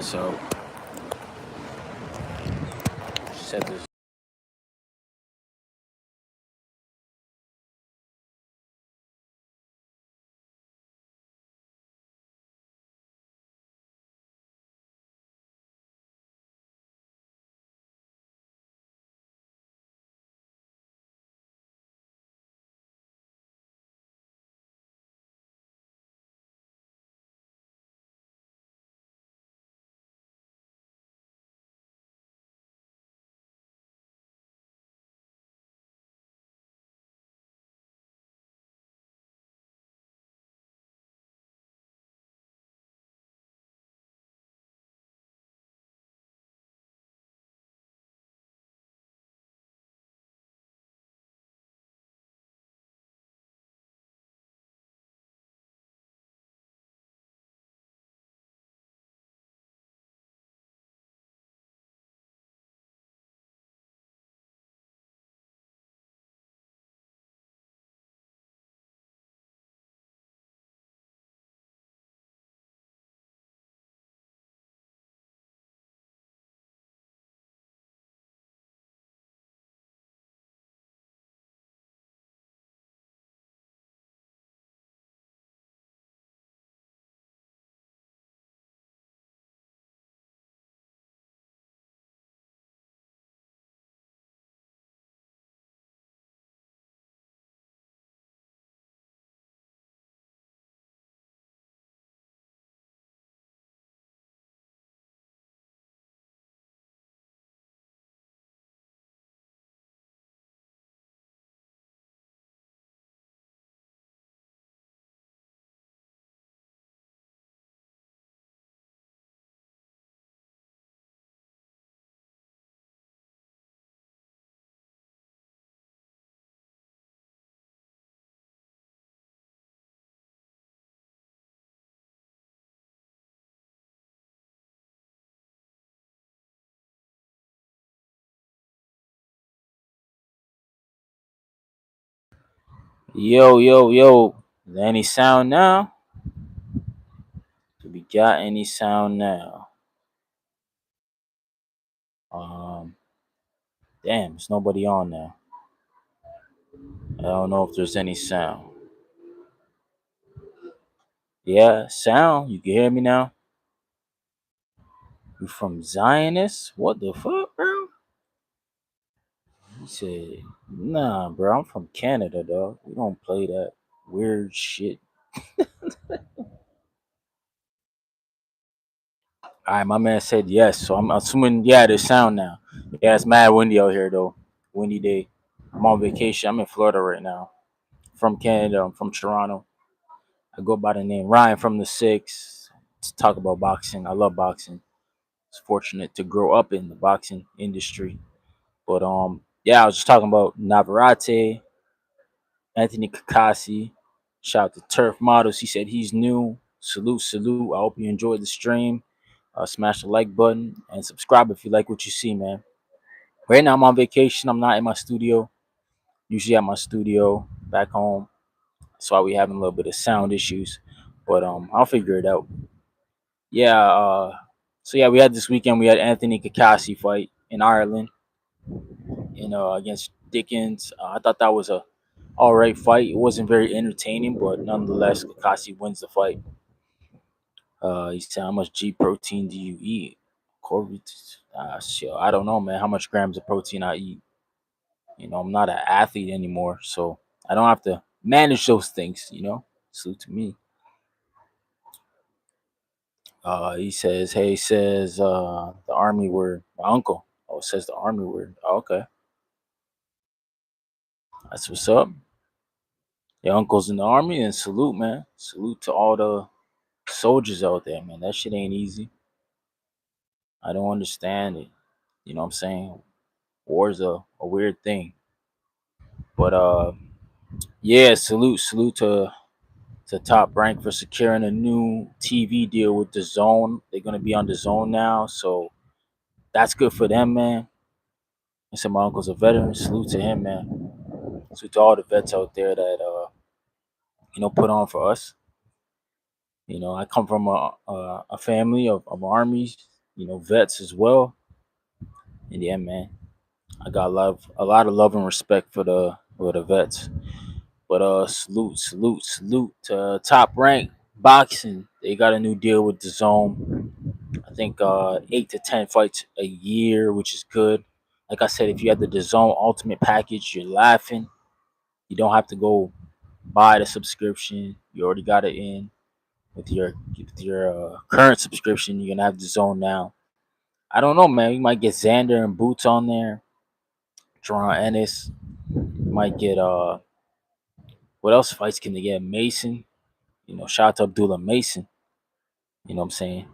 So set this. Yo, yo, yo. Is there any sound now? Do we got any sound now? Um, Damn, there's nobody on now. I don't know if there's any sound. Yeah, sound. You can hear me now? You from Zionist? What the fuck, bro? He said, nah, bro, I'm from Canada, dog. We don't play that weird shit. All right, my man said yes, so I'm assuming, yeah, there's sound now. Yeah, it's mad windy out here, though. Windy day. I'm on vacation. I'm in Florida right now. From Canada. I'm from Toronto. I go by the name Ryan from the Six to talk about boxing. I love boxing. It's fortunate to grow up in the boxing industry. But yeah, I was just talking about Navarrete, Anthony Kakasi. Shout out to Turf Models. He said he's new. Salute, salute. I hope you enjoyed the stream. Smash the like button and subscribe if you like what you see, man. Right now I'm on vacation. I'm not in my studio. Usually at my studio back home. That's why we having a little bit of sound issues. But I'll figure it out. Yeah, so yeah, we had this weekend we had Anthony Kakasi fight in Ireland, against Dickens. I thought that was a all right fight. It wasn't very entertaining, but nonetheless, Kakasi wins the fight. He said, "How much G protein do you eat?" Corby, shit, I don't know, man. How much grams of protein I eat? I'm not an athlete anymore, so I don't have to manage those things. Salute to me. He says, "Hey, says the army word." My uncle. Oh, it says the army word. Oh, okay, that's what's up. Your uncle's in the army, and salute, man. Salute to all the soldiers out there, man. That shit ain't easy. I don't understand it. You know what I'm saying? War's a weird thing, but yeah, salute to Top Rank for securing a new TV deal with the Zone. They're gonna be on the Zone now, so that's good for them, man. And so my uncle's a veteran. Salute to him, man. Salute to all the vets out there that put on for us. I come from a family of armies, vets as well. And yeah, man, I got a lot of love and respect for the vets. But salute to Top Rank Boxing. They got a new deal with the Zone. I think 8 to 10 fights a year, which is good. Like I said, if you have the DAZN Ultimate package, you're laughing. You don't have to go buy the subscription. You already got it in with your current subscription. You're gonna have the Zone now. I don't know, man. You might get Xander and Boots on there. Jerron Ennis. You might get what else fights can they get? Mason. Shout out to Abdullah Mason. You know what I'm saying?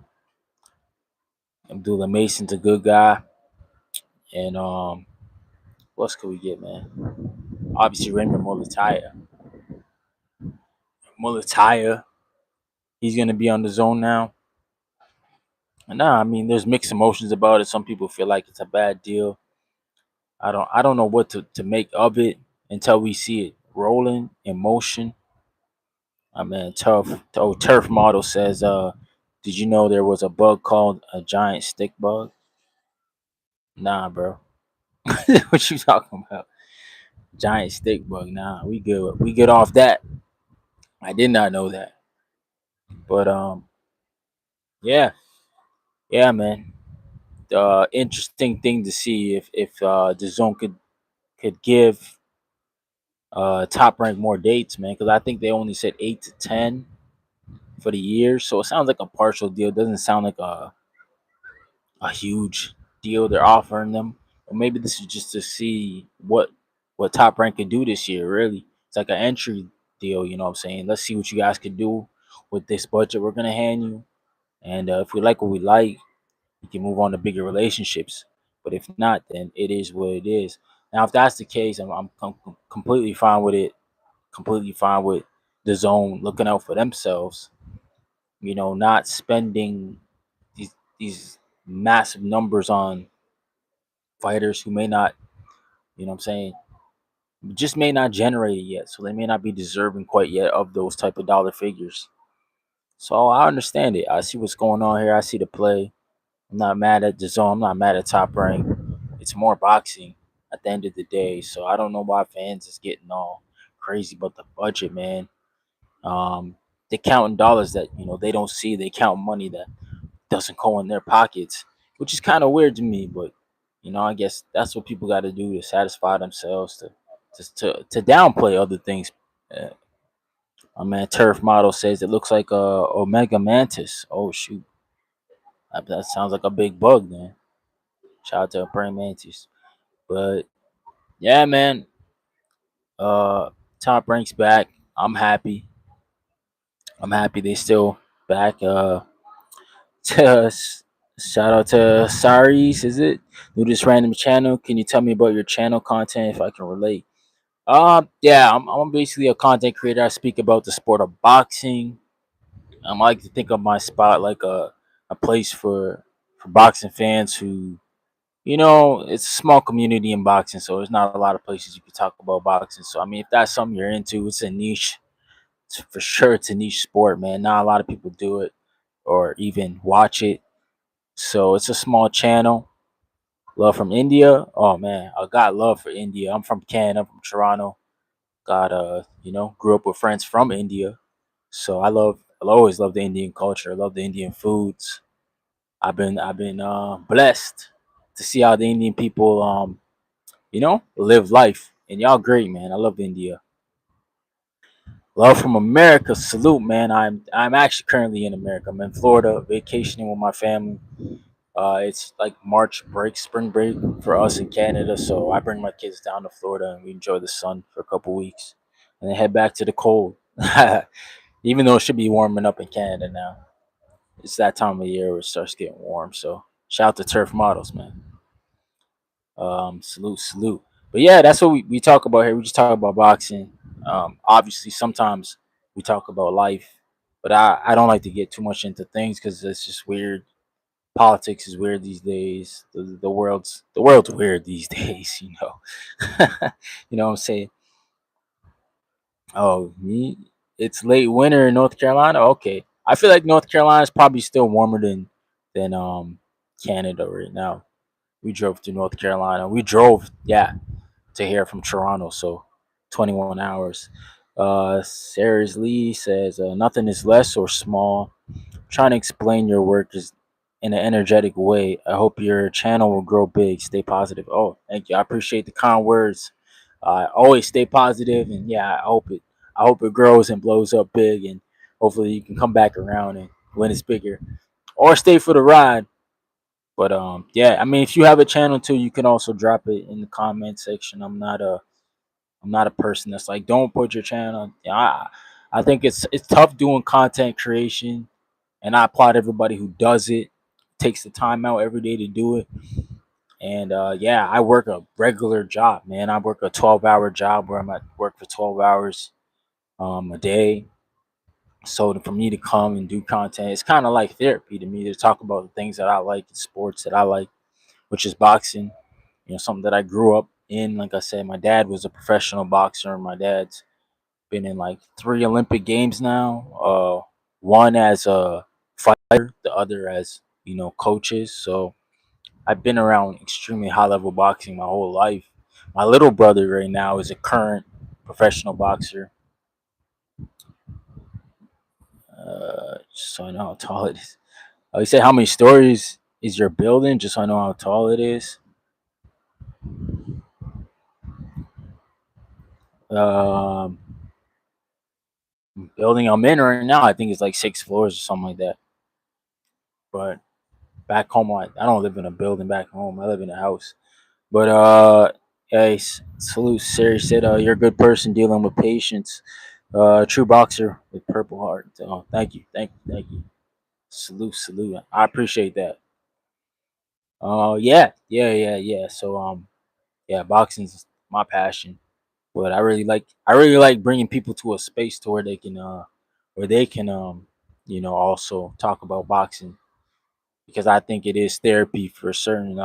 Abdullah Mason's a good guy. And what else could we get, man? Obviously Raymond Mulataya. Mulataya, he's gonna be on the Zone now. Nah, I mean there's mixed emotions about it. Some people feel like it's a bad deal. I don't know what to make of it until we see it rolling in motion. I mean turf model says, did you know there was a bug called a giant stick bug? Nah, bro. What you talking about? Giant stick bug. Nah, we good. We good off that. I did not know that. But yeah, yeah, man. Interesting thing to see if the Zone could give Top Rank more dates, man. Because I think they only said 8 to 10 for the year, so it sounds like a partial deal. It doesn't sound like a huge deal they're offering them. Or maybe this is just to see what Top Rank can do this year. Really, it's like an entry deal. You know what I'm saying? Let's see what you guys can do with this budget we're gonna hand you, and if we like what we like, we can move on to bigger relationships. But if not, then it is what it is. Now, if that's the case, I'm completely fine with it. Completely fine with the Zone looking out for themselves. Not spending these massive numbers on fighters who may not, what I'm saying, just may not generate it yet. So they may not be deserving quite yet of those type of dollar figures. So I understand it. I see what's going on here. I see the play. I'm not mad at the Zone. I'm not mad at Top Rank. It's more boxing at the end of the day. So I don't know why fans is getting all crazy about the budget, man. They counting dollars that they don't see. They count money that doesn't go in their pockets, which is kind of weird to me. But I guess that's what people got to do to satisfy themselves to downplay other things. Uh, my man Turf Model says it looks like a Omega Mantis. Oh shoot, that sounds like a big bug, man. Shout out to Praying Mantis. But yeah, man, uh, Top Rank's back. I'm happy. I'm happy they still back. To, shout out to Saris, is it? New this random channel. Can you tell me about your channel content if I can relate? Yeah, I'm basically a content creator. I speak about the sport of boxing. I like to think of my spot like a place for boxing fans who it's a small community in boxing, so there's not a lot of places you can talk about boxing. So I mean, if that's something you're into, it's a niche. For sure, it's a niche sport, man. Not a lot of people do it or even watch it. So it's a small channel. Love from India. Oh man, I got love for India. I'm from Canada, I'm from Toronto. Got grew up with friends from India. So I'll always love the Indian culture. I love the Indian foods. I've been blessed to see how the Indian people live life. And y'all great, man. I love India. Love from America. Salute, man. I'm actually currently in America. I'm in Florida, vacationing with my family. It's like March break, spring break for us in Canada. So I bring my kids down to Florida and we enjoy the sun for a couple weeks, and then head back to the cold. Even though it should be warming up in Canada now, it's that time of year where it starts getting warm. So shout out to Turf Models, man. Salute, salute. But yeah, that's what we talk about here. We just talk about boxing. Obviously, sometimes we talk about life, but I don't like to get too much into things because it's just weird. Politics is weird these days. The world's weird these days. You know what I'm saying? Oh, me? It's late winter in North Carolina. Okay, I feel like North Carolina is probably still warmer than Canada right now. We drove to North Carolina. We drove, yeah, to here from Toronto, so 21 hours. Sarah Lee says nothing is less or small. Trying to explain your work is in an energetic way. I hope your channel will grow big. Stay positive. Oh, thank you. I appreciate the kind words. Always stay positive, and yeah, I hope it. I hope it grows and blows up big, and hopefully you can come back around and when it's bigger, or stay for the ride. But yeah, I mean, if you have a channel too, you can also drop it in the comment section. I'm not a person that's like, don't put your channel. Yeah, I think it's tough doing content creation, and I applaud everybody who does it, takes the time out every day to do it. And yeah, I work a regular job, man. I work a 12-hour job where I'm at work for 12 hours a day. So for me to come and do content, it's kind of like therapy to me to talk about the things that I like, the sports that I like, which is boxing. You know, something that I grew up in. Like I said, my dad was a professional boxer, and my dad's been in like 3 Olympic games now. One as a fighter, the other as coaches. So I've been around extremely high level boxing my whole life. My little brother right now is a current professional boxer. Just so I know how tall it is. You said how many stories is your building? Just so I know how tall it is. Um, Building I'm in right now, I think it's like 6 floors or something like that. But back home, I don't live in a building back home. I live in a house. But hey, salute. Siri said, "You're a good person dealing with patience. True boxer with Purple Heart." Oh, thank you, thank you, thank you. Salute, salute. I appreciate that. Yeah, yeah, yeah, yeah. So yeah, boxing's my passion. But I really like bringing people to a space to where they can also talk about boxing, because I think it is therapy for certain.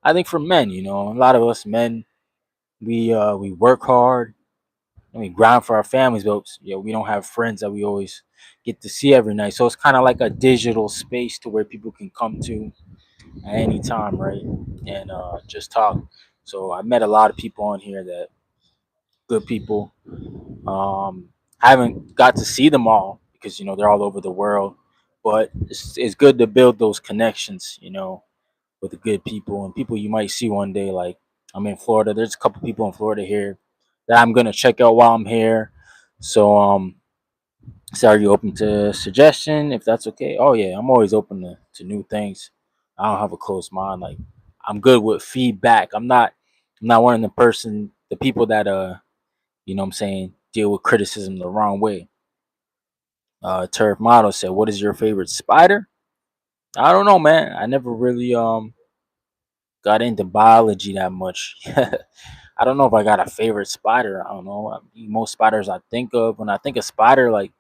I think for men, a lot of us men, we work hard and we grind for our families, but we don't have friends that we always get to see every night. So it's kind of like a digital space to where people can come to at any time, right? And just talk. So I met a lot of people on here that good people. I haven't got to see them all because they're all over the world, but it's good to build those connections, with the good people and people you might see one day. Like I'm in Florida. There's a couple people in Florida here that I'm gonna check out while I'm here. So so are you open to suggestion if that's okay? Oh yeah, I'm always open to new things. I don't have a closed mind. Like I'm good with feedback. I'm not one of the people that what I'm saying, deal with criticism the wrong way. Turf Model said, "What is your favorite spider?" I don't know, man. I never really got into biology that much. I don't know if I got a favorite spider. I don't know. Most spiders I think of when I think of spider, like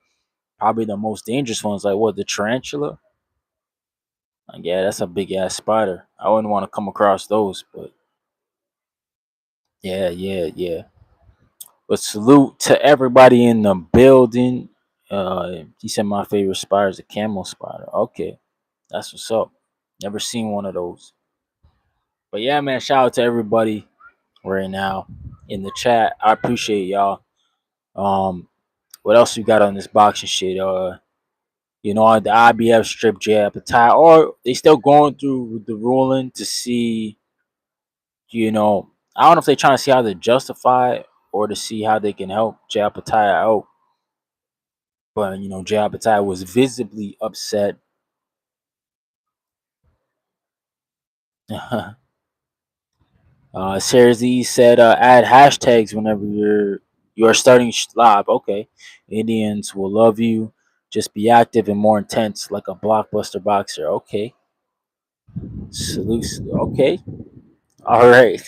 probably the most dangerous ones, like what, the tarantula. Like, yeah, that's a big ass spider. I wouldn't want to come across those, but yeah, yeah, yeah. But salute to everybody in the building. He said my favorite spider is a camel spider. Okay, that's what's up. Never seen one of those. But yeah, man, shout out to everybody right now in the chat. I appreciate y'all. Um, what else we got on this boxing shit? The IBF strip jab attack, or they still going through the ruling to see. I don't know if they're trying to see how to justify it or to see how they can help Jay Pattaya out. But Jay Pattaya was visibly upset. Sarah Z said, "Add hashtags whenever you are starting live." Okay, Indians will love you. Just be active and more intense, like a blockbuster boxer. Okay, salute. Okay, all right.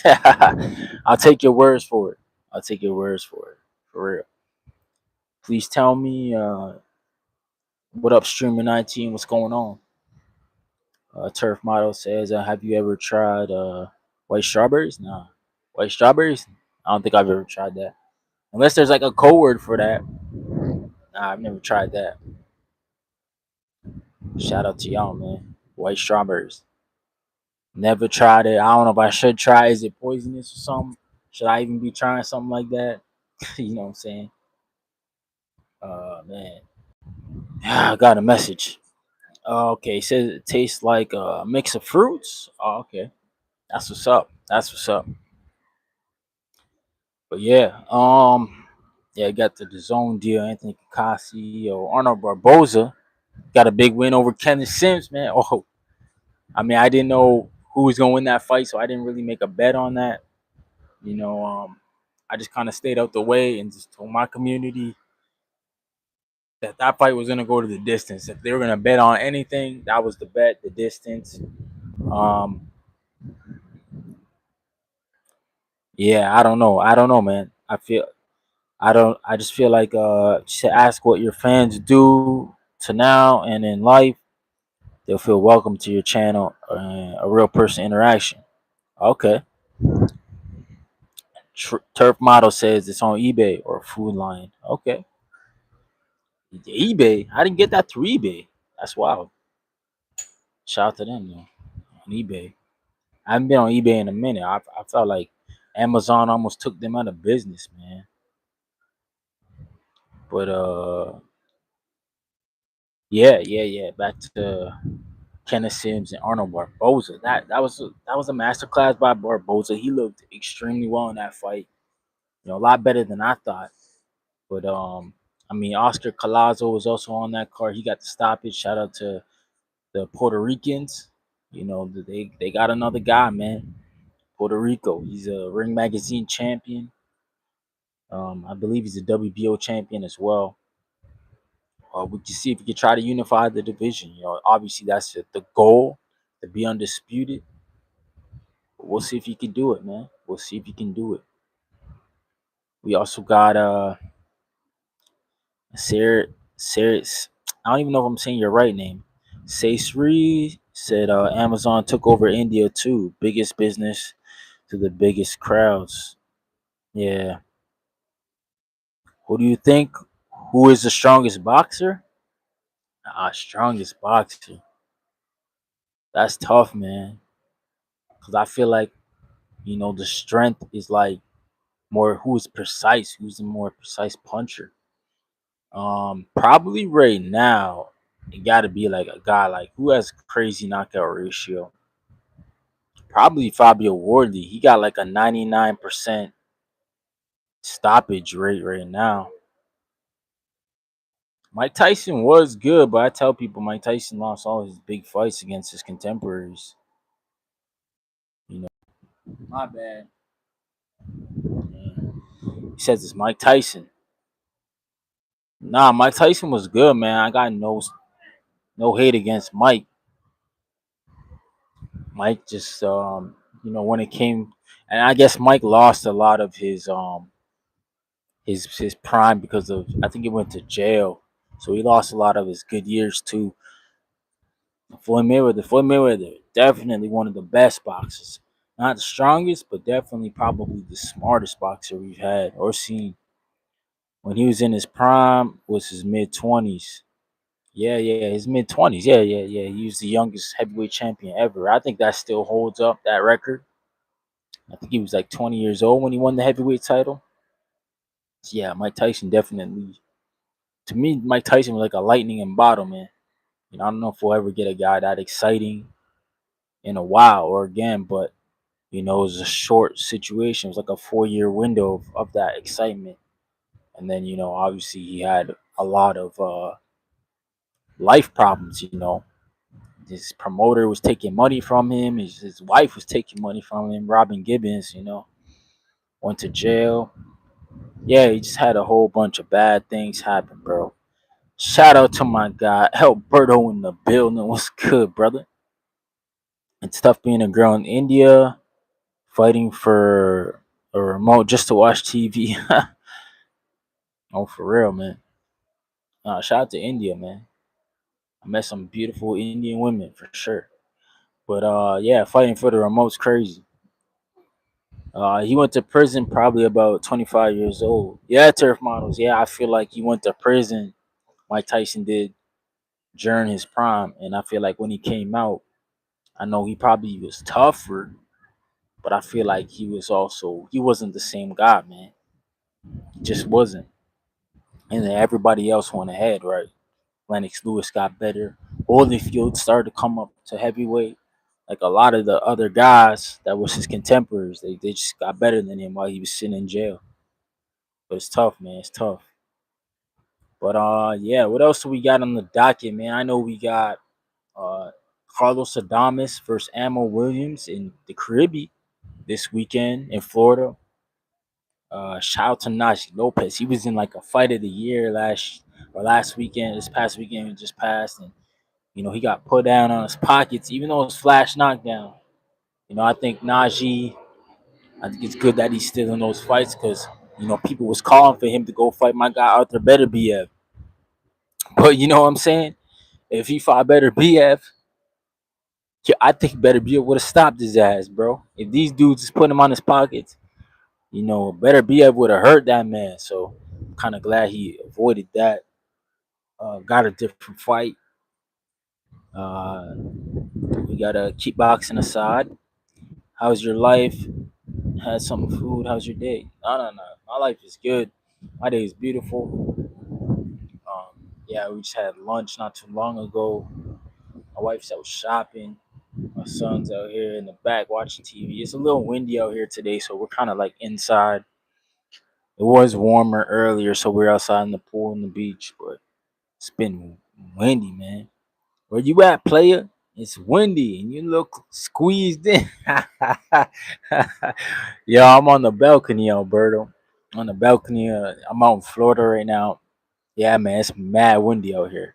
I'll take your words for it. I'll take your words for it. For real. Please tell me what up, Streamer 19. What's going on? Turf Model says, "Have you ever tried white strawberries?" Nah, white strawberries. I don't think I've ever tried that. Unless there's like a code word for that. Nah, I've never tried that. Shout out to y'all, man. White strawberries. Never tried it. I don't know if I should try. Is it poisonous or something? Should I even be trying something like that? You know what I'm saying? Man. I got a message. Okay, it says it tastes like a mix of fruits. Oh, okay. That's what's up. That's what's up. But yeah, yeah, got the zone deal. Anthony Kikasi or Arnold Barboza got a big win over Kenneth Sims, man. Oh, I mean, I didn't know who was gonna win that fight, so I didn't really make a bet on that. You know, I just kind of stayed out the way and just told my community that that fight was gonna go to the distance. If they were gonna bet on anything, that was the bet, the distance. Um, yeah, I don't know. I don't know, man. I don't. I just feel like to ask what your fans do to now and in life, they'll feel welcome to your channel, a real person interaction. Okay. Turf Model says it's on eBay or Food Lion. Okay. eBay. I didn't get that through eBay. That's wild. Shout out to them though on eBay. I haven't been on eBay in a minute. I felt like Amazon almost took them out of business, man. But yeah. Back to Kenneth Sims and Arnold Barboza. That was a masterclass by Barboza. He looked extremely well in that fight. You know, a lot better than I thought. But I mean, Oscar Collazo was also on that card. He got the stoppage. Shout out to the Puerto Ricans. You know, they got another guy, man. Puerto Rico. He's a Ring Magazine champion. I believe he's a WBO champion as well. We can see if we can try to unify the division. You know, obviously that's the goal to be undisputed. But we'll see if he can do it, man. We'll see if he can do it. We also got Sarah Sarah's. I don't even know if I'm saying your right name. Saisri said Amazon took over India too. Biggest business to the biggest crowds. Yeah. Who do you think? Who is the strongest boxer? Strongest boxer. That's tough, man. Cause I feel like the strength is like more who is precise, who's the more precise puncher. Probably right now, it got to be like a guy like who has crazy knockout ratio. Probably Fabio Wardley. He got like a 99% stoppage rate right now. Mike Tyson was good, but I tell people Mike Tyson lost all his big fights against his contemporaries. You know, my bad. Yeah. He says it's Mike Tyson. Nah, Mike Tyson was good, man. I got no hate against Mike. Mike just when it came, and I guess Mike lost a lot of his prime because of I think he went to jail, so he lost a lot of his good years too. Floyd Mayweather, definitely one of the best boxers. Not the strongest, but definitely probably the smartest boxer we've had or seen. When he was in his prime, was his mid 20s. Yeah, his mid 20s. Yeah. He was the youngest heavyweight champion ever. I think that still holds up that record. I think he was like 20 years old when he won the heavyweight title. Yeah, Mike Tyson definitely. To me, Mike Tyson was like a lightning in bottle, man. I don't know if we'll ever get a guy that exciting in a while or again, but it was a short situation. It was like a 4-year window of that excitement. And then, obviously he had a lot of life problems. His promoter was taking money from him. His wife was taking money from him. Robin Gibbons, went to jail. Yeah, he just had a whole bunch of bad things happen, bro. Shout out to my guy Alberto in the building. What's good, brother? It's tough being a girl in India, fighting for a remote just to watch TV. Oh, for real, man. Shout out to India, man. I met some beautiful Indian women for sure. But yeah, fighting for the remote's crazy. He went to prison probably about 25 years old. Yeah, turf models. Yeah, I feel like he went to prison. Mike Tyson did. during his prime, and I feel like when he came out, I know he probably was tougher, but I feel like he wasn't the same guy, man. He just wasn't. And then everybody else went ahead, right? Lennox Lewis got better. Holyfield started to come up to heavyweight. Like a lot of the other guys that was his contemporaries, they just got better than him while he was sitting in jail. But it's tough, man. It's tough. But yeah, what else do we got on the docket, man? I know we got uh Carlos Adames versus Ammo Williams in the Caribbean this weekend in Florida. Shout out to Najee Lopez. He was in like a fight of the year last weekend. This past weekend just passed, and he got put down on his pockets, even though it was flash knockdown. I think Najee. I think it's good that he's still in those fights because people was calling for him to go fight my guy Arthur Better BF. But you know what I'm saying? If he fought Better BF, yeah, I think Better BF would have stopped his ass, bro. If these dudes just put him on his pockets, Better BF would have hurt that man. So I'm kind of glad he avoided that. Got a different fight. We gotta keep boxing aside. How's your life? Had some food. How's your day? No. My life is good. My day is beautiful. Yeah, we just had lunch not too long ago. My wife's out shopping. My son's out here in the back watching TV. It's a little windy out here today, so we're kind of like inside. It was warmer earlier, so we're outside in the pool and the beach, but it's been windy, man. Where you at, player? It's windy and you look squeezed in. Yo, I'm on the balcony, Alberto. On the balcony. I'm out in Florida right now. Yeah, man, it's mad windy out here.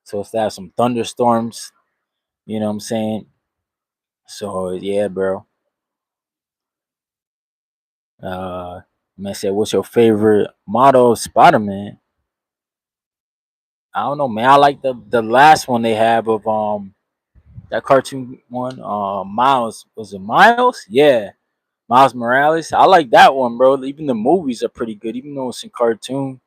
So it's to have some thunderstorms. You know what I'm saying? So yeah, bro. Man said, "What's your favorite model of Spider Man?" I don't know, man. I like the last one they have of that cartoon one. Miles, was it Miles? Yeah, Miles Morales. I like that one, bro. Even the movies are pretty good, even though it's in cartoon.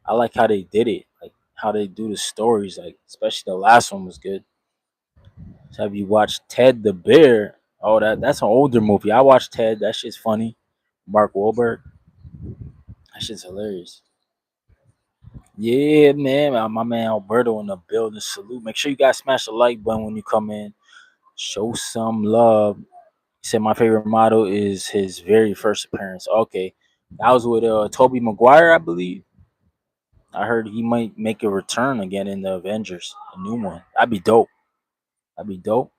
I like how they did it, like how they do the stories, like especially the last one was good. So have you watched Ted the Bear? Oh, that's an older movie. I watched Ted. That shit's funny. Mark Wahlberg. That shit's hilarious. Yeah, man. My man Alberto in the building. Salute. Make sure you guys smash the like button when you come in. Show some love. He said my favorite model is his very first appearance. Okay. That was with Toby Maguire, I believe. I heard he might make a return again in the Avengers, a new one. That'd be dope. That'd be dope.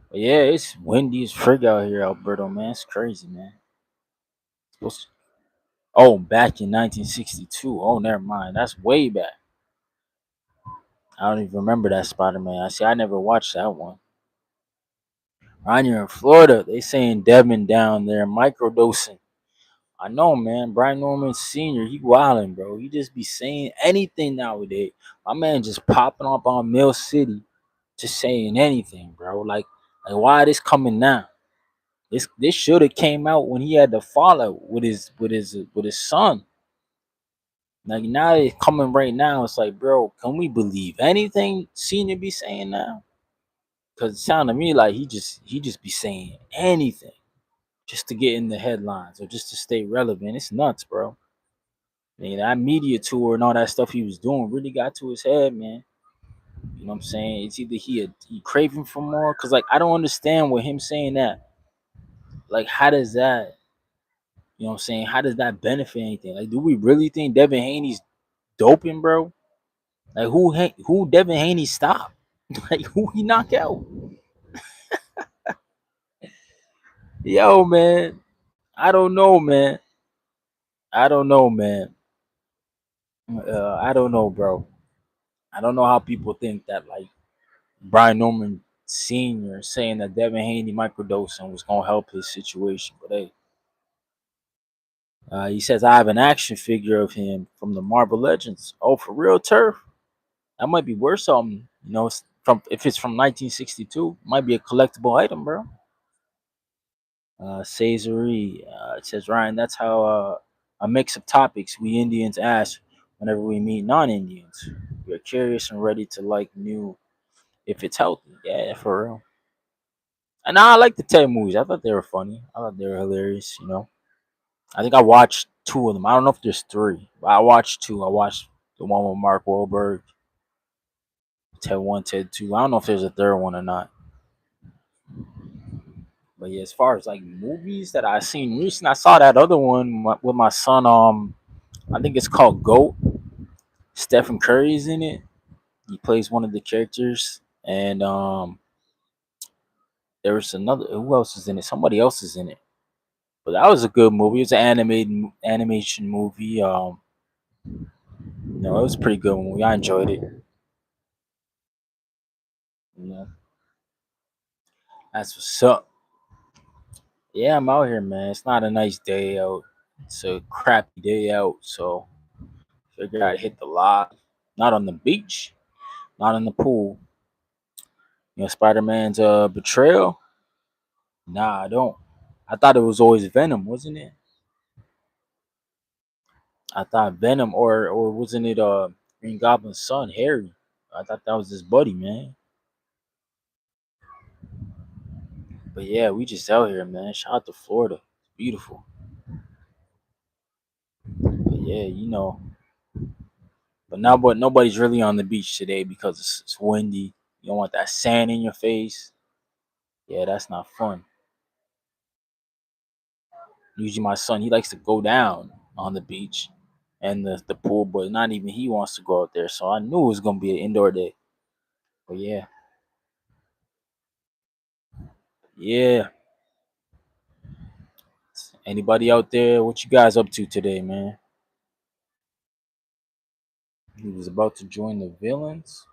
But yeah, it's windy as frig out here, Alberto, man. It's crazy, man. Oh, back in 1962. Oh, never mind. That's way back. I don't even remember that Spider Man. I see. I never watched that one. Right here in Florida, they saying Devin down there microdosing. I know, man. Brian Norman Sr., he wildin', bro. He just be saying anything nowadays. My man just popping up on Mill City, just saying anything, bro. Like why this coming now? This should have came out when he had the fallout with his son. Like now it's coming right now. It's like, bro, can we believe anything Senior be saying now? Cause it sounded to me like he just be saying anything just to get in the headlines or just to stay relevant. It's nuts, bro. Man, that media tour and all that stuff he was doing really got to his head, man. You know what I'm saying? It's either he craving for more, cause like I don't understand with him saying that. Like, how does that? You know what I'm saying? How does that benefit anything? Like, do we really think Devin Haney's doping, bro? Like, who Devin Haney stopped? Like, who he knock out? Yo, man, I don't know, man. I don't know, man. I don't know, bro. I don't know how people think that like Brian Norman Sr. saying that Devin Haney microdosing was gonna help his situation, but hey, he says I have an action figure of him from the Marvel Legends. Oh, for real, turf? That might be worth something. From if it's from 1962, might be a collectible item, bro. Caesary, it says Ryan. That's how a mix of topics we Indians ask whenever we meet non-Indians. We curious and ready to like new if it's healthy. Yeah, for real. And I like the Ted movies. I thought they were funny. I thought they were hilarious. I think I watched two of them. I don't know if there's three, but I watched two. I watched the one with Mark Wahlberg, Ted One, Ted Two. I don't know if there's a third one or not. But yeah, as far as like movies that I seen recently, I saw that other one with my son. I think it's called Goat. Stephen Curry's in it. He plays one of the characters, and there was another. Who else is in it? Somebody else is in it. But that was a good movie. It was an animation movie. It was a pretty good movie. I enjoyed it. You know, that's what's up. Yeah, I'm out here, man. It's not a nice day out. It's a crappy day out. So figured I'd hit the lot. Not on the beach, not in the pool. Spider Man's betrayal. Nah, I don't. I thought it was always Venom, wasn't it? I thought Venom, or wasn't it Green Goblin's son, Harry? I thought that was his buddy, man. But yeah, we just out here, man. Shout out to Florida. It's beautiful. But yeah, but nobody's really on the beach today because it's windy. You don't want that sand in your face. Yeah, that's not fun. Usually my son, he likes to go down on the beach and the pool, but not even he wants to go out there. So I knew it was gonna be an indoor day. But yeah. Yeah. Anybody out there? What you guys up to today, man? He was about to join the villains.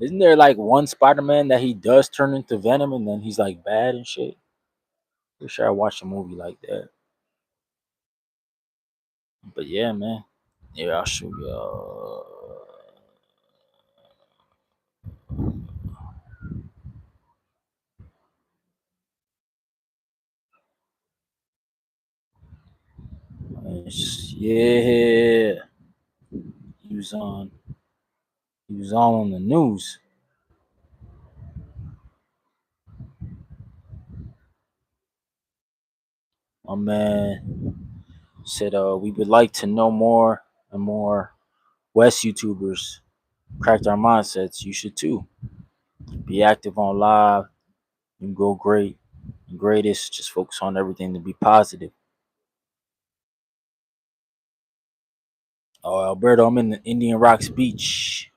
Isn't there like one Spider-Man that he does turn into Venom and then he's like bad and shit? Pretty sure I watched a movie like that. But yeah, man. Yeah, I'll show you. Yeah, he was on. He was all on the news. My man said, we would like to know more and more West YouTubers cracked our mindsets. You should too. Be active on live and grow great. And greatest, just focus on everything to be positive. Oh, Alberto, I'm in the Indian Rocks Beach.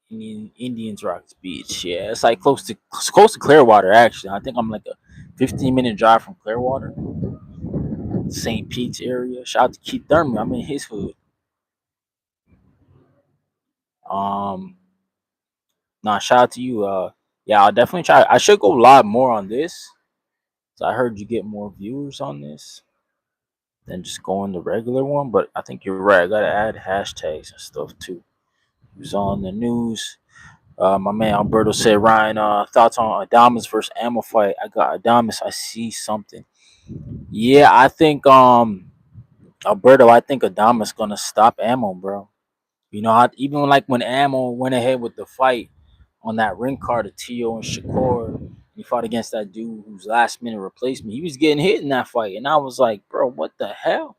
Indians Rocks Beach. Yeah, it's close to Clearwater actually. I think I'm like a 15-minute drive from Clearwater, St. Pete's area. Shout out to Keith Thurman. I'm in his hood. Um, nah, shout out to you. Yeah, I'll definitely try. I should go live more on this. So I heard you get more viewers on this than just going the regular one. But I think you're right. I gotta add hashtags and stuff too. He was on the news. My man Alberto said, Ryan, thoughts on Adamas versus Ammo fight? I got Adamas. I see something. Yeah, I think Alberto. I think Adamas gonna stop Ammo, bro. Even like when Ammo went ahead with the fight on that ring card of Tio and Shakur, he fought against that dude whose last minute replacement. He was getting hit in that fight, and I was like, bro, what the hell?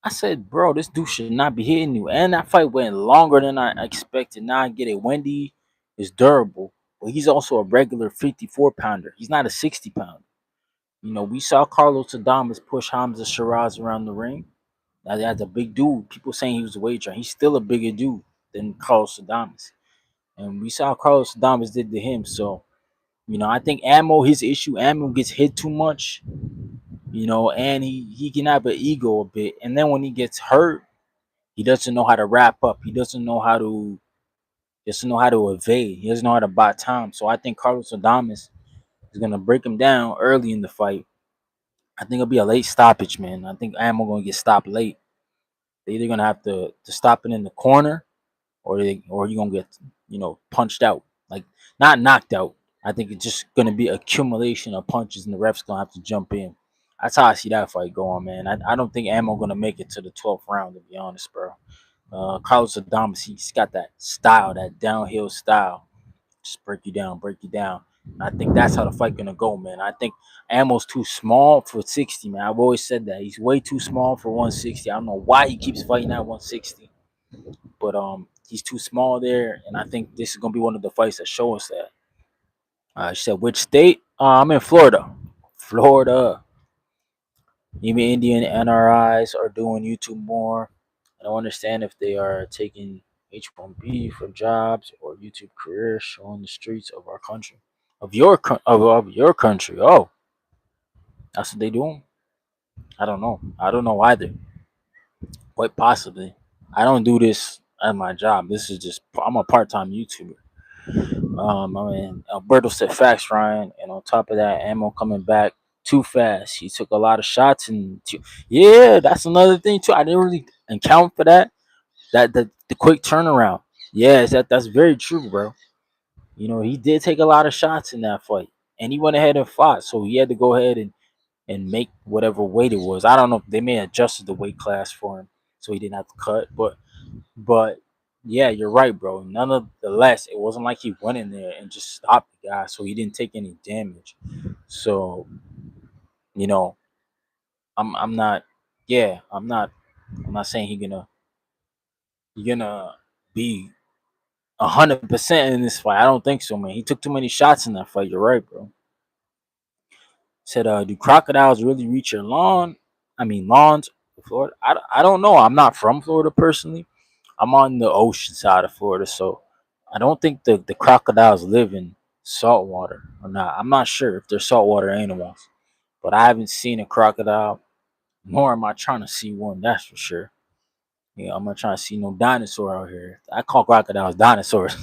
I said, bro, this dude should not be hitting you. And that fight went longer than I expected. Now I get it. Wendy is durable, but he's also a regular 54 pounder. He's not a 60 pounder. We saw Carlos Adames push Hamza Shiraz around the ring. Now that's a big dude. People saying he was a weight trainer. He's still a bigger dude than Carlos Adames. And we saw how Carlos Adames did to him. So, I think Ammo gets hit too much, and he can have an ego a bit. And then when he gets hurt, he doesn't know how to wrap up. He doesn't know how to evade. He doesn't know how to buy time. So I think Carlos Adames is gonna break him down early in the fight. I think it'll be a late stoppage, man. I think Ammo gonna get stopped late. They're either gonna have to stop it in the corner, or you're gonna get punched out, like not knocked out. I think it's just gonna be accumulation of punches, and the ref's gonna have to jump in. That's how I see that fight going, man. I don't think Ammo gonna make it to the 12th round, to be honest, bro. Carlos Adames, he's got that style, that downhill style. Just break you down, break you down. And I think that's how the fight gonna go, man. I think Ammo's too small for 60, man. I've always said that he's way too small for 160. I don't know why he keeps fighting at 160, but he's too small there, and I think this is gonna be one of the fights that show us that. She said, which state? I'm in Florida. Florida. Even Indian NRIs are doing YouTube more. I don't understand if they are taking H1B for jobs or YouTube careers, showing the streets of our country, of your country. Oh, that's what they doing. I don't know. I don't know either. Quite possibly. I don't do this at my job. This is just I'm a part-time YouTuber. I mean, Alberto said facts, Ryan, and on top of that, Ammo coming back too fast. He took a lot of shots, and yeah, that's another thing too. I didn't really account for that. That the quick turnaround. Yes, that's very true, bro. You know, he did take a lot of shots in that fight, and he went ahead and fought. So he had to go ahead and make whatever weight it was. I don't know if they may have adjusted the weight class for him, so he didn't have to cut. But yeah, you're right, bro. Nonetheless, it wasn't like he went in there and just stopped the guy, so he didn't take any damage. So you know, I'm not. Yeah, I'm not saying he gonna be 100% in this fight. I don't think so, man. He took too many shots in that fight. You're right, bro. Said, do crocodiles really reach your lawn? I mean, lawns, Florida. I don't know. I'm not from Florida personally. I'm on the ocean side of Florida, so I don't think the crocodiles live in salt water or not. I'm not sure if they're saltwater animals, but I haven't seen a crocodile, nor am I trying to see one. That's for sure. Yeah, I'm not trying to see no dinosaur out here. I call crocodiles dinosaurs.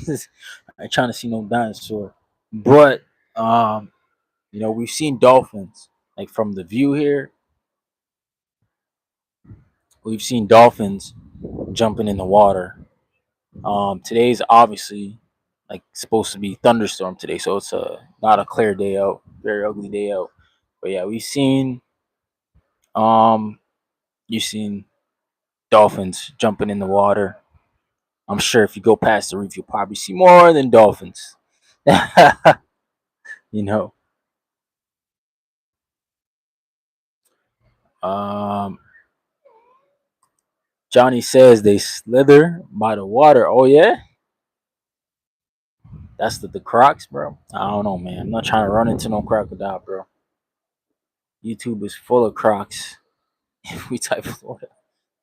I ain't trying to see no dinosaur. But we've seen dolphins. Like from the view here, we've seen dolphins jumping in the water. Today's obviously like supposed to be thunderstorm today, so it's not a clear day out, very ugly day out. But yeah, we've seen um you've seen dolphins jumping in the water. I'm sure if you go past the reef, you'll probably see more than dolphins. you know. Um, Johnny says they slither by the water. Oh yeah, that's the crocs, bro. I don't know, man. I'm not trying to run into no crocodile, bro. YouTube is full of crocs. If we type Florida,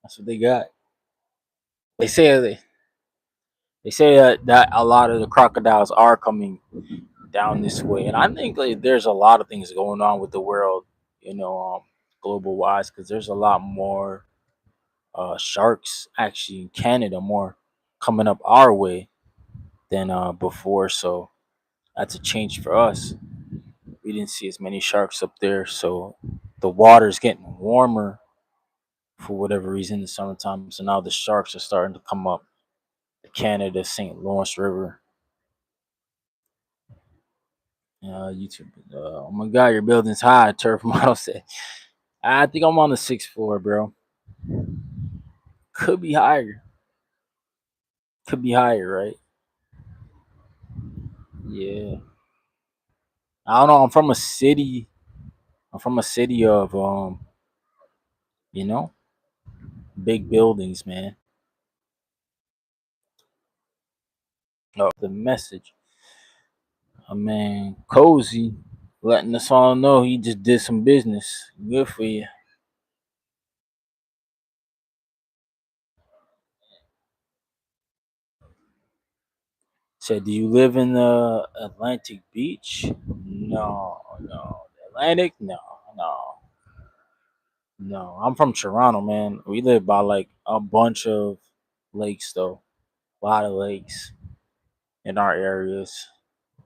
that's what they got. They say they say that a lot of the crocodiles are coming down this way, and I think like there's a lot of things going on with the world, global wise, because there's a lot more sharks actually in Canada, more coming up our way than before. So that's a change for us. We didn't see as many sharks up there, so the water's getting warmer for whatever reason in the summertime. So now the sharks are starting to come up the Canada St. Lawrence River. YouTube. Oh my God, your building's high. Turf model said. I think I'm on the sixth floor, bro. Could be higher. Could be higher, right? Yeah. I don't know. I'm from a city. I'm from a city of you know, big buildings, man. Oh, the message. Man, Cozy letting us all know he just did some business. Good for you. Said, do you live in the Atlantic Beach? No, no. Atlantic? No, no, no. I'm from Toronto, man. We live by like a bunch of lakes, though. A lot of lakes in our areas.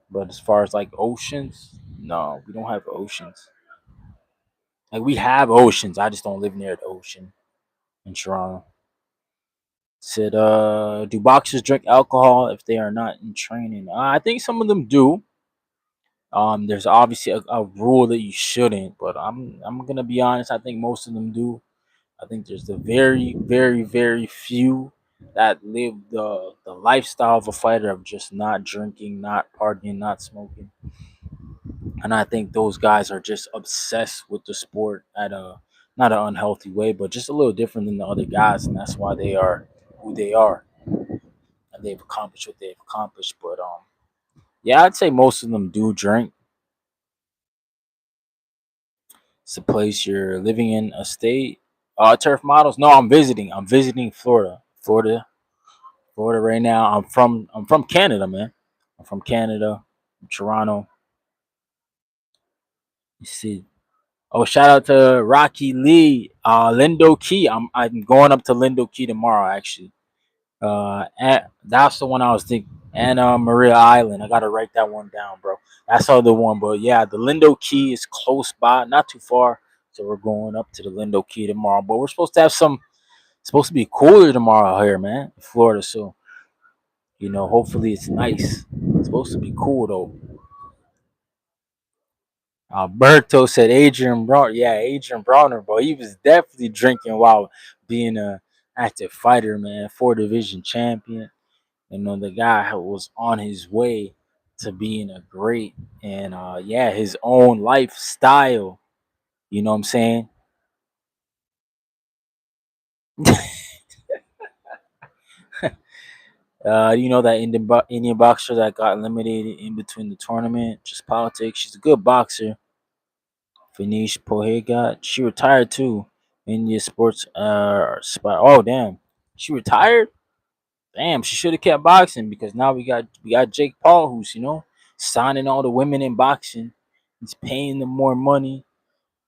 But as far as like oceans, no, we don't have oceans. Like we have oceans, I just don't live near the ocean in Toronto. Said, do boxers drink alcohol if they are not in training? I think some of them do. There's obviously a rule that you shouldn't, but I'm gonna be honest. I think most of them do. I think there's the very, very, very few that live the lifestyle of a fighter of just not drinking, not partying, not smoking. And I think those guys are just obsessed with the sport at a not an unhealthy way, but just a little different than the other guys, and that's why they are who they are and they've accomplished what they've accomplished. But yeah, I'd say most of them do drink. It's the place you're living in a state. Turf models. No, I'm visiting. I'm visiting Florida. Florida right now. I'm from Canada, man. I'm from Canada, Toronto. You see. Oh, shout out to Rocky Lee, Lindo Key. I'm going up to Lindo Key tomorrow, actually. And that's the one I was thinking. And Maria Island. I gotta write that one down, bro. That's the other one. But yeah, the Lindo Key is close by, not too far. So we're going up to the Lindo Key tomorrow. But we're supposed to have some. It's supposed to be cooler tomorrow here, man, in Florida. So hopefully it's nice. It's supposed to be cool though. Berto said Adrian Brown. Yeah, Adrian Brawner, bro. He was definitely drinking while being a active fighter, man. Four division champion. The guy was on his way to being a great and yeah, his own lifestyle. You know what I'm saying? You know that Indian boxer that got eliminated in between the tournament, just politics. She's a good boxer. Finish Pohegat. She retired too. India Sports spot. Oh damn, she retired. Damn, she should have kept boxing because now we got Jake Paul who's signing all the women in boxing. He's paying them more money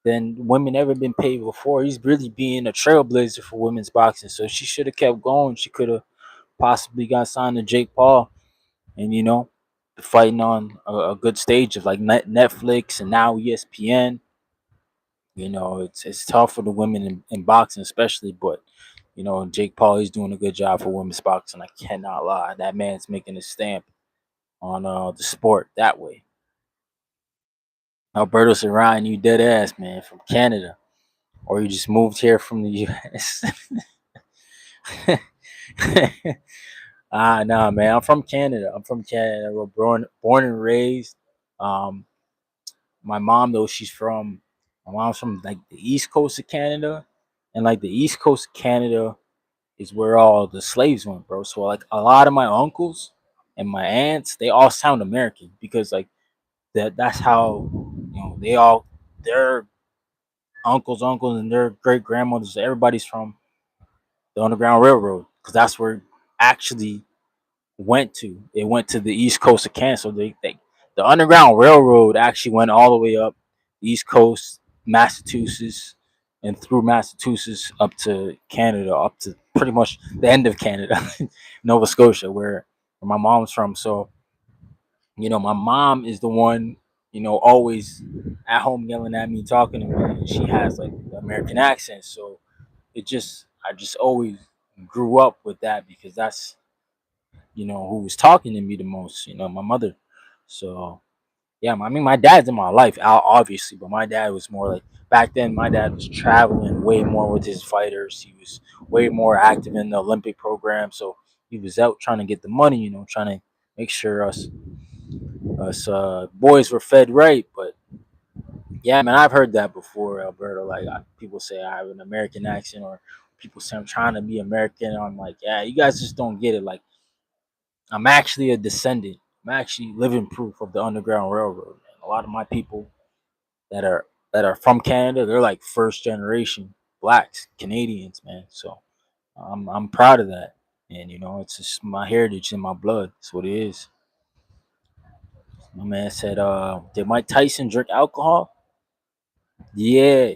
than women ever been paid before. He's really being a trailblazer for women's boxing. So she should have kept going. She could have possibly got signed to Jake Paul and fighting on a good stage of like Netflix and now ESPN. It's tough for the women in boxing, especially. But Jake Paul, he's doing a good job for women's boxing. I cannot lie. That man's making a stamp on the sport that way. Alberto Serrano, you dead ass man from Canada, or you just moved here from the U.S. Nah, man. I'm from Canada. I'm from Canada. We're born and raised. Um, my mom though, my mom's from like the East Coast of Canada, and like the East Coast of Canada is where all the slaves went, bro. So like a lot of my uncles and my aunts, they all sound American because like that's how they all their uncles and their great grandmothers, everybody's from the Underground Railroad because that's where actually went to. It went to the East Coast of Canada. So the Underground Railroad actually went all the way up the East Coast, Massachusetts, and through Massachusetts up to Canada, up to pretty much the end of Canada, Nova Scotia, where my mom's from. So my mom is the one always at home yelling at me, talking to me, and she has like the American accent. So I just always grew up with that because that's who was talking to me the most, my mother. So, yeah, I mean, my dad's in my life, obviously, but my dad was more like back then, my dad was traveling way more with his fighters. He was way more active in the Olympic program. So, he was out trying to get the money, trying to make sure us boys were fed right. But yeah, man, I've heard that before, Alberto. Like, people say I have an American accent, or people say I'm trying to be American. I'm like, yeah, you guys just don't get it. Like, I'm actually a descendant. I'm actually living proof of the Underground Railroad. Man. A lot of my people that are that are from Canada, they're like first generation blacks, Canadians, man. So I'm proud of that, and it's just my heritage and my blood. That's what it is. My man said, "Did Mike Tyson drink alcohol?" Yeah.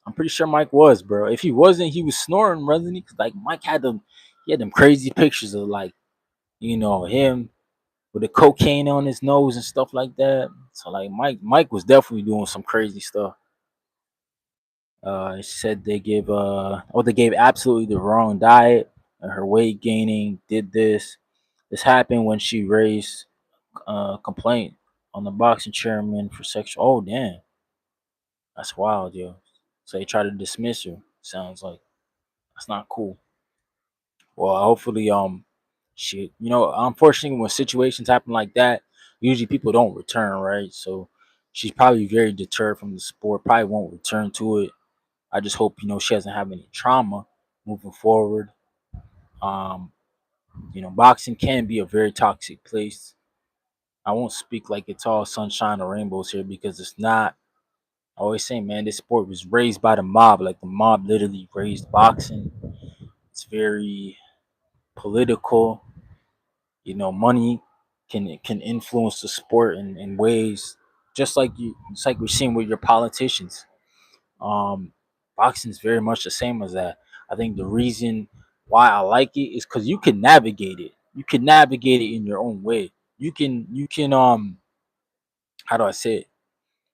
I'm pretty sure Mike was, bro. If he wasn't, he was snoring, wasn't he? 'Cause, like Mike he had them crazy pictures of like him with the cocaine on his nose and stuff like that. So like Mike was definitely doing some crazy stuff. It said they gave absolutely the wrong diet. And her weight gaining did this. This happened when she raised complaint on the boxing chairman for sexual. Oh damn, that's wild, yo. So they try to dismiss her. Sounds like that's not cool. Well, hopefully, shit. Unfortunately, when situations happen like that, usually people don't return, right? So she's probably very deterred from the sport. Probably won't return to it. I just hope she doesn't have any trauma moving forward. Um, boxing can be a very toxic place. I won't speak like it's all sunshine or rainbows here because it's not. I always say, man, this sport was raised by the mob. Like the mob literally raised boxing. It's very political. Money can influence the sport in ways just like it's like we're seeing with your politicians. Um, Boxing is very much the same as that. I think the reason why I like it is because you can navigate it. You can navigate it in your own way. You can how do I say it?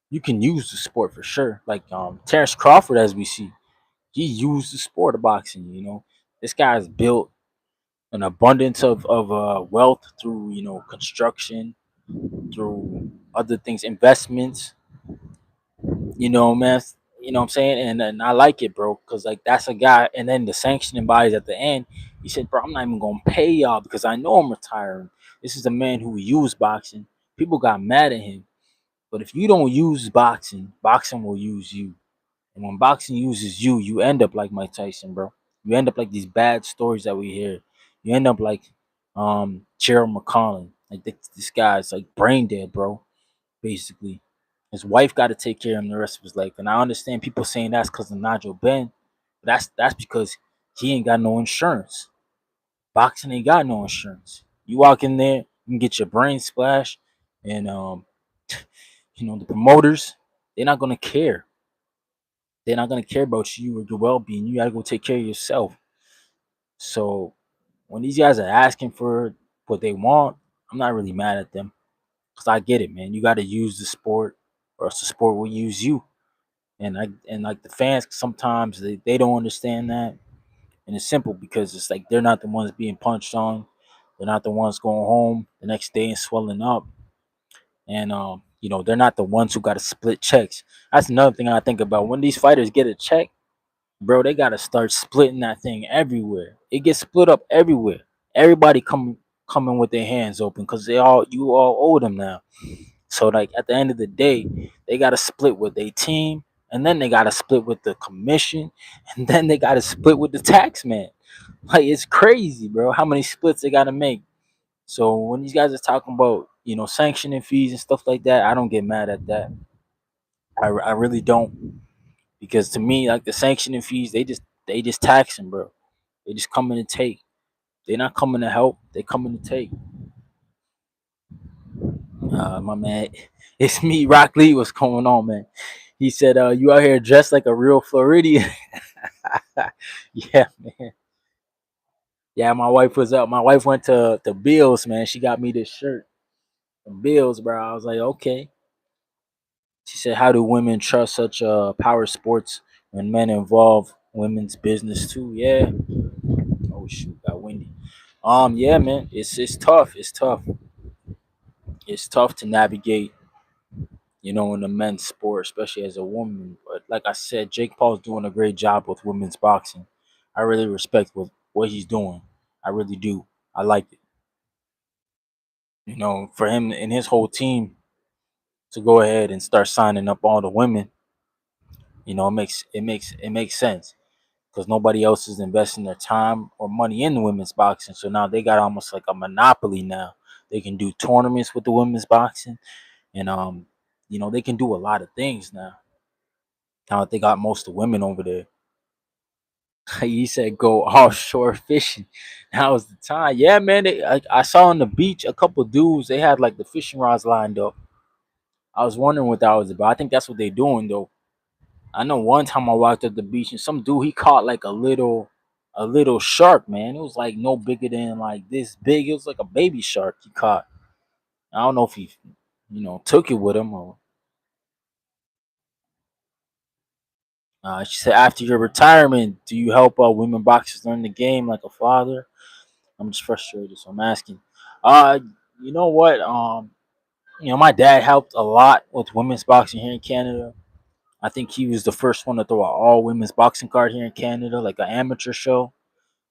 You can use the sport for sure. Like Terrence Crawford, as we see, he used the sport of boxing. This guy's built an abundance of wealth through construction, through other things, investments. Man. What I'm saying, and I like it, bro, because like that's a guy. And then the sanctioning bodies at the end, he said, "Bro, I'm not even gonna pay y'all because I know I'm retiring." This is a man who used boxing. People got mad at him, but if you don't use boxing, boxing will use you. And when boxing uses you, you end up like Mike Tyson, bro. You end up like these bad stories that we hear. You end up like Gerald McCollum. Like this guy's like brain dead, bro. Basically, his wife got to take care of him the rest of his life. And I understand people saying that's because of Nigel Ben, but that's because he ain't got no insurance. Boxing ain't got no insurance. You walk in there, you can get your brain splashed, and the promoters, they're not gonna care. They're not gonna care about you or your well being. You gotta go take care of yourself. So when these guys are asking for what they want, I'm not really mad at them because I get it, man. You got to use the sport, or else the sport will use you. And like the fans sometimes they don't understand that, and it's simple because it's like they're not the ones being punched on, they're not the ones going home the next day and swelling up, and they're not the ones who got to split checks. That's another thing I think about when these fighters get a check, bro. They got to start splitting that thing everywhere. It gets split up everywhere. Everybody coming with their hands open because you all owe them now. So like at the end of the day, they gotta split with their team, and then they gotta split with the commission, and then they gotta split with the tax man. Like it's crazy, bro. How many splits they gotta make? So when these guys are talking about sanctioning fees and stuff like that, I don't get mad at that. I really don't, because to me, like the sanctioning fees, they just taxing, bro. They just coming to take. They're not coming to help. They coming to take. My man, it's me, Rock Lee. What's going on, man? He said, "You out here dressed like a real Floridian." Yeah, man. Yeah, my wife was up. My wife went to Bills, man. She got me this shirt from Bills, bro. I was like, okay. She said, "How do women trust such power sports when men involve women's business too?" Yeah. Oh shoot, got windy. Yeah, man. It's tough. It's tough. It's tough to navigate in a men's sport, especially as a woman. But like I said, Jake Paul's doing a great job with women's boxing. I really respect what he's doing. I really do. I like it. For him and his whole team to go ahead and start signing up all the women, it makes sense because nobody else is investing their time or money in women's boxing. So now they got almost like a monopoly now. They can do tournaments with the women's boxing, and they can do a lot of things now. Now that they got most of the women over there. He said go offshore fishing. That was the time. Yeah, man. I saw on the beach a couple dudes. They had like the fishing rods lined up. I was wondering what that was about. I think that's what they're doing though. I know one time I walked up the beach and some dude he caught like a little shark, man. It was like no bigger than like this big. It was like a baby shark he caught. I don't know if he, took it with him or. She said, after your retirement, do you help women boxers learn the game like a father? I'm just frustrated, so I'm asking. Uh, you know what? My dad helped a lot with women's boxing here in Canada. I think he was the first one to throw an all women's boxing card here in Canada, like an amateur show.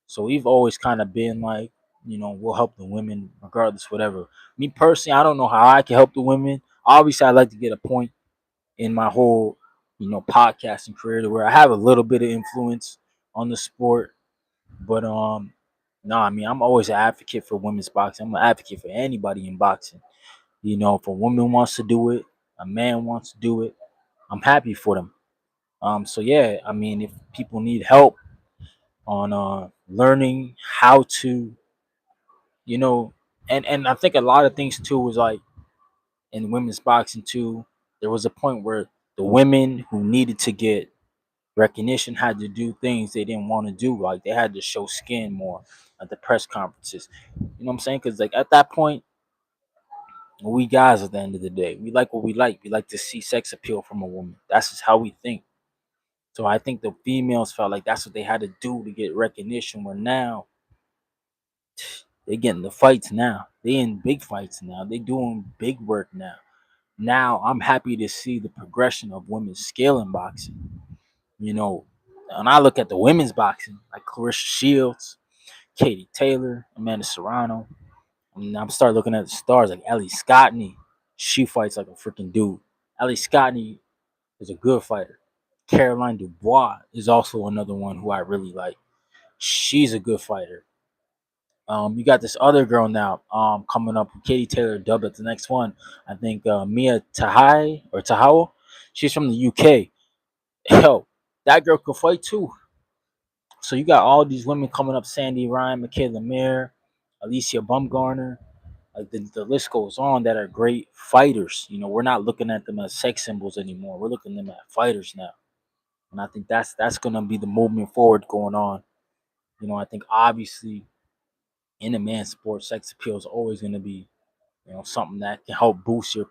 So we've always kind of been like, we'll help the women regardless, whatever. Me personally, I don't know how I can help the women. Obviously, I'd like to get a point in my whole, podcasting career to where I have a little bit of influence on the sport. But no, I mean, I'm always an advocate for women's boxing. I'm an advocate for anybody in boxing. If a woman wants to do it, a man wants to do it, I'm happy for them. So yeah, I mean, if people need help on learning how to, you know, and I think a lot of things too was like in women's boxing too. There was a point where the women who needed to get recognition had to do things they didn't want to do, like they had to show skin more at the press conferences. You know what I'm saying? Because like at that point, we guys at the end of the day, we like what we like. We like to see sex appeal from a woman. That's just how we think. So I think the females felt like that's what they had to do to get recognition. Where now they getting the fights now. They in big fights now. They doing big work now. Now I'm happy to see the progression of women's skill in boxing. You know, and I look at the women's boxing like Clarissa Shields, Katie Taylor, Amanda Serrano. And I'm start looking at the stars like Ellie Scottney. She fights like a freaking dude. Ellie Scottney is a good fighter. Caroline Dubois is also another one who I really like. She's a good fighter. You got this other girl now coming up, Katie Taylor dubbed at the next one. I think Mia Tahai or Tahao. She's from the UK. Yo, that girl could fight too. So you got all these women coming up: Sandy Ryan, Michaela Mayer, Alicia Bumgarner. Like the list goes on that are great fighters. We're not looking at them as sex symbols anymore. We're looking at them as fighters now, and I think that's gonna be the movement forward going on. I think obviously in a man's sport, sex appeal is always gonna be something that can help boost your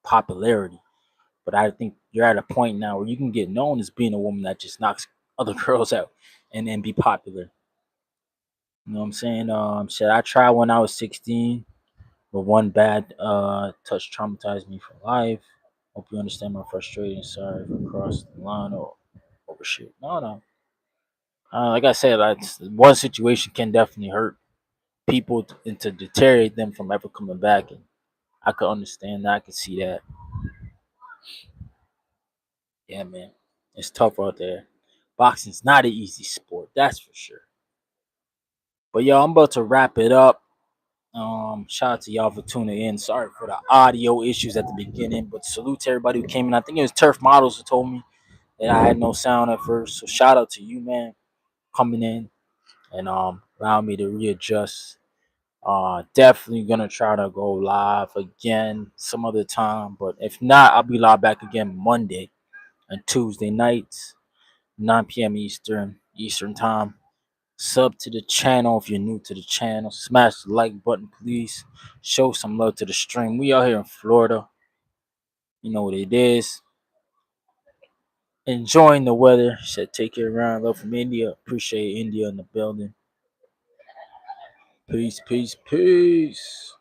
popularity. But I think you're at a point now where you can get known as being a woman that just knocks other girls out and be popular. You know what I'm saying? Shit, I tried when I was 16, but one bad touch traumatized me for life. Hope you understand my frustration. Sorry for crossing the line or over shit. No, no. Like I said, one situation can definitely hurt people and to deteriorate them from ever coming back. And I could understand that. I could see that. Yeah, man. It's tough out there. Boxing's not an easy sport, that's for sure. But yo, I'm about to wrap it up. Shout out to y'all for tuning in. Sorry for the audio issues at the beginning, but salute to everybody who came in. I think it was Turf Models who told me that I had no sound at first. So shout out to you, man, coming in and allowing me to readjust. Definitely gonna try to go live again some other time, but if not, I'll be live back again Monday and Tuesday nights, 9 p.m. Eastern time. Sub to the channel if you're new to the channel. Smash the like button, please. Show some love to the stream. We out here in Florida. You know what it is. Enjoying the weather. Said take care around. Love from India. Appreciate India in the building. Peace, peace, peace.